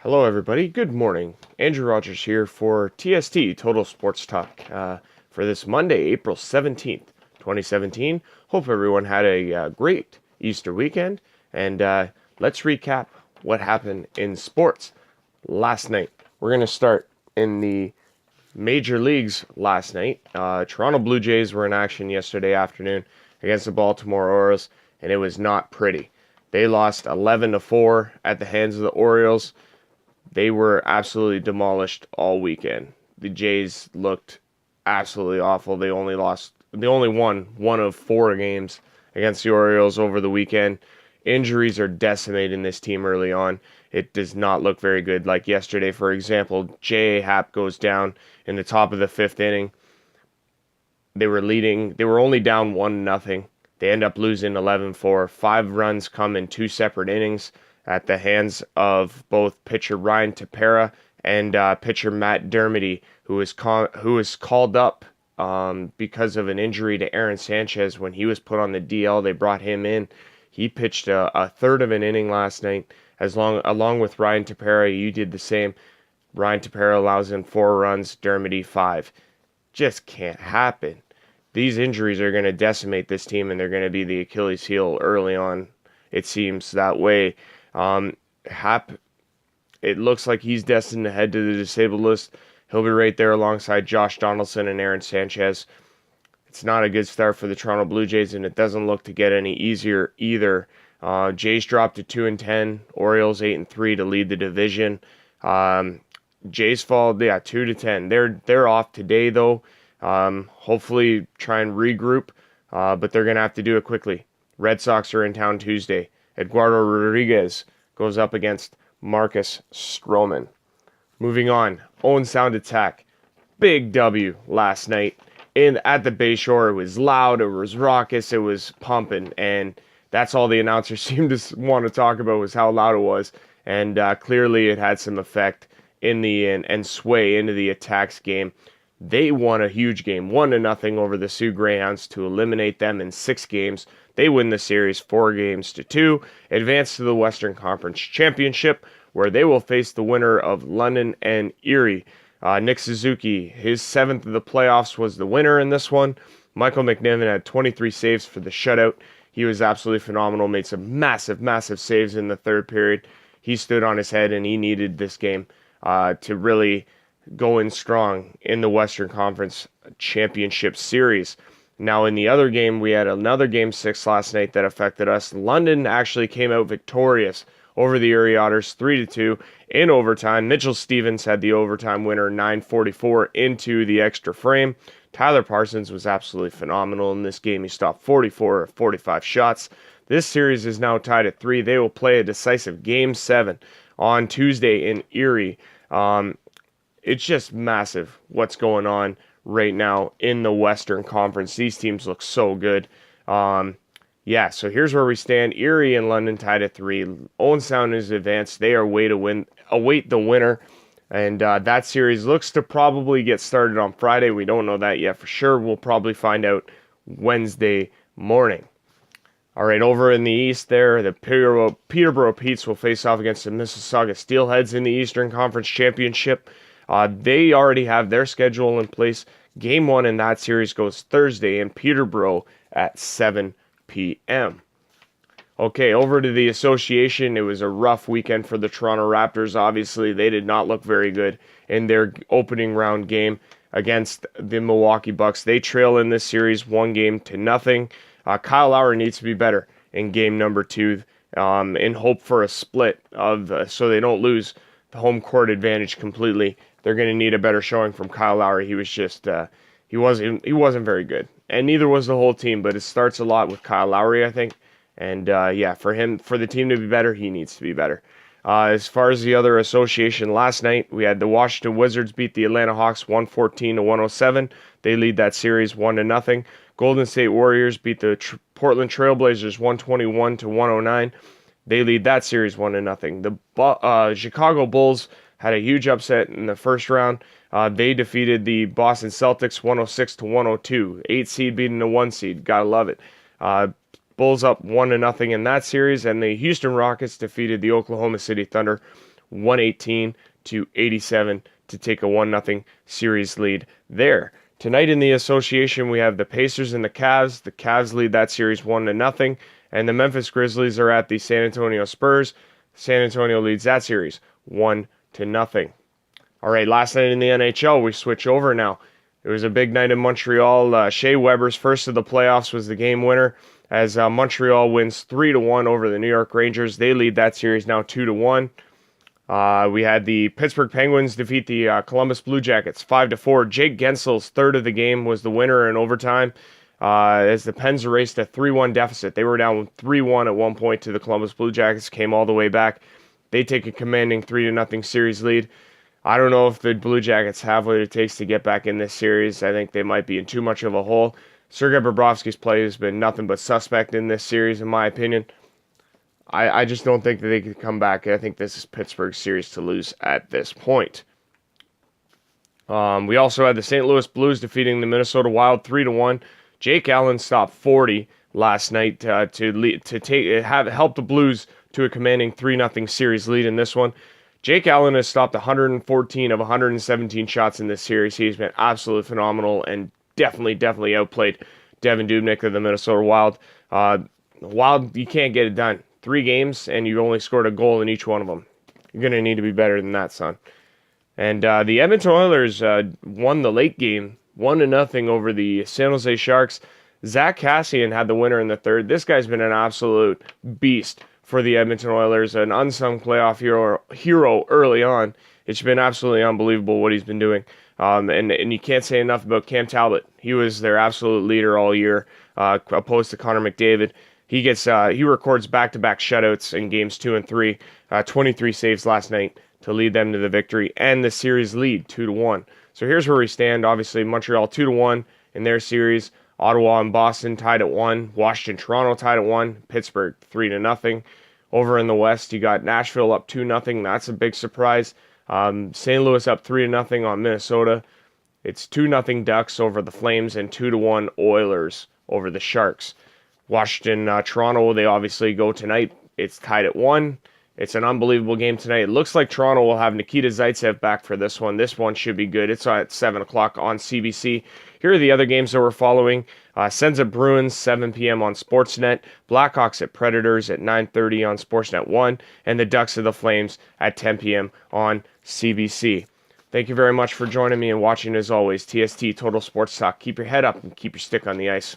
Hello, everybody. Good morning. Andrew Rogers here for TST Total Sports Talk for this Monday, April 17th, 2017. Hope everyone had a great Easter weekend. And let's recap what happened in sports last night. We're going to start in the major leagues last night. Toronto Blue Jays were in action yesterday afternoon against the Baltimore Orioles, and it was not pretty. They lost 11-4 at the hands of the Orioles. They were absolutely demolished all weekend. The Jays looked absolutely awful. They only won one of four games against the Orioles over the weekend. Injuries are decimating this team early on. It does not look very good. Like yesterday, for example, J.A. Happ goes down in the top of the fifth inning. They were only down 1-0. They end up losing 11-4. 5 runs come in 2 separate innings at the hands of both pitcher Ryan Tepera and pitcher Matt Dermody, who was called up because of an injury to Aaron Sanchez when he was put on the DL. They brought him in. He pitched a third of an inning last night, along with Ryan Tepera. You did the same. Ryan Tepera allows in 4 runs, Dermody 5. Just can't happen. These injuries are going to decimate this team, and they're going to be the Achilles heel early on. It seems that way. Happ, it looks like he's destined to head to the disabled list. He'll be right there alongside Josh Donaldson and Aaron Sanchez. It's not a good start for the Toronto Blue Jays, and it doesn't look to get any easier either. Jays dropped to 2-10, Orioles 8-3 to lead the division. Jays fall, 2-10. They're off today though. Hopefully try and regroup, but they're gonna have to do it quickly. Red Sox are in town Tuesday. Eduardo Rodriguez goes up against Marcus Stroman. Moving on, Owen Sound Attack. Big W last night. At the Bayshore, it was loud, it was raucous, it was pumping, and that's all the announcers seemed to want to talk about was how loud it was. And clearly it had some effect in the end and sway into the Attacks game. They won a huge game, 1-0 over the Sioux Greyhounds to eliminate them in 6 games. They win the series 4-2, advance to the Western Conference Championship, where they will face the winner of London and Erie. Nick Suzuki, his 7th of the playoffs, was the winner in this one. Michael McNiven had 23 saves for the shutout. He was absolutely phenomenal, made some massive, massive saves in the third period. He stood on his head, and he needed this game to really go in strong in the Western Conference Championship Series. Now, in the other game, we had another Game 6 last night that affected us. London actually came out victorious over the Erie Otters, 3-2 in overtime. Mitchell Stevens had the overtime winner, 9:44 into the extra frame. Tyler Parsons was absolutely phenomenal in this game. He stopped 44 of 45 shots. This series is now tied at 3. They will play a decisive Game 7 on Tuesday in Erie. It's just massive what's going on right now in the Western Conference. These teams look so good. So here's where we stand. Erie and London tied at 3. Owen Sound is advanced. They are await the winner. And that series looks to probably get started on Friday. We don't know that yet for sure. We'll probably find out Wednesday morning. All right, over in the East there, the Peterborough Petes will face off against the Mississauga Steelheads in the Eastern Conference Championship. They already have their schedule in place. Game 1 in that series goes Thursday in Peterborough at 7 p.m. Okay, over to the association. It was a rough weekend for the Toronto Raptors. Obviously, they did not look very good in their opening round game against the Milwaukee Bucks. They trail in this series 1-0. Kyle Lowry needs to be better in game number 2 in hope for a split so they don't lose the home court advantage completely. They're going to need a better showing from Kyle Lowry. He was just he wasn't very good, and neither was the whole team. But it starts a lot with Kyle Lowry, I think. And for the team to be better, he needs to be better. As far as the other association, last night we had the Washington Wizards beat the Atlanta Hawks 114-107. They lead that series 1-0. Golden State Warriors beat the Portland Trailblazers 121-109. They lead that series 1-0. The Chicago Bulls had a huge upset in the first round. They defeated the Boston Celtics 106-102. 8 seed beating the 1 seed. Gotta love it. Bulls up 1-0 in that series, and the Houston Rockets defeated the Oklahoma City Thunder 118-87 to take a 1-0 series lead there. Tonight in the association, we have the Pacers and the Cavs. The Cavs lead that series 1-0, and the Memphis Grizzlies are at the San Antonio Spurs. San Antonio leads that series 1-0. All right, last night in the NHL, we switch over now. It was a big night in Montreal. Shea Weber's first of the playoffs was the game winner as Montreal wins 3-1 over the New York Rangers. They lead that series now 2-1. We had the Pittsburgh Penguins defeat the Columbus Blue Jackets 5-4. Jake Gensel's third of the game was the winner in overtime as the Pens erased a 3-1 deficit. They were down 3-1 at one point to the Columbus Blue Jackets, came all the way back. They take a commanding 3-0 series lead. I don't know if the Blue Jackets have what it takes to get back in this series. I think they might be in too much of a hole. Sergei Bobrovsky's play has been nothing but suspect in this series, in my opinion. I just don't think that they could come back. I think this is Pittsburgh's series to lose at this point. We also had the St. Louis Blues defeating the Minnesota Wild 3-1. Jake Allen stopped 40 last night to help the Blues to a commanding 3-0 series lead in this one. Jake Allen has stopped 114 of 117 shots in this series. He's been absolutely phenomenal and definitely outplayed Devin Dubnyk of the Minnesota Wild. Wild, you can't get it done. 3 games, and you only scored a goal in each one of them. You're going to need to be better than that, son. And the Edmonton Oilers won the late game 1-0 over the San Jose Sharks. Zach Kassian had the winner in the third. This guy's been an absolute beast for the Edmonton Oilers, an unsung playoff hero early on. It's been absolutely unbelievable what he's been doing. And you can't say enough about Cam Talbot. He was their absolute leader all year, opposed to Connor McDavid. He records back-to-back shutouts in games 2 and 3, 23 saves last night to lead them to the victory and the series lead 2-1. So here's where we stand. Obviously, Montreal 2-1 in their series. Ottawa and Boston tied at 1. Washington, Toronto tied at 1. Pittsburgh 3-0. Over in the West, you got Nashville up 2-0. That's a big surprise. St. Louis up 3-0 on Minnesota. It's 2-0 Ducks over the Flames and 2-1 Oilers over the Sharks. Washington, Toronto, they obviously go tonight. It's tied at 1. It's an unbelievable game tonight. It looks like Toronto will have Nikita Zaitsev back for this one. This one should be good. It's at 7 o'clock on CBC. Here are the other games that we're following. Sens at Bruins, 7 p.m. on Sportsnet. Blackhawks at Predators at 9:30 on Sportsnet 1. And the Ducks of the Flames at 10 p.m. on CBC. Thank you very much for joining me and watching as always. TST Total Sports Talk. Keep your head up and keep your stick on the ice.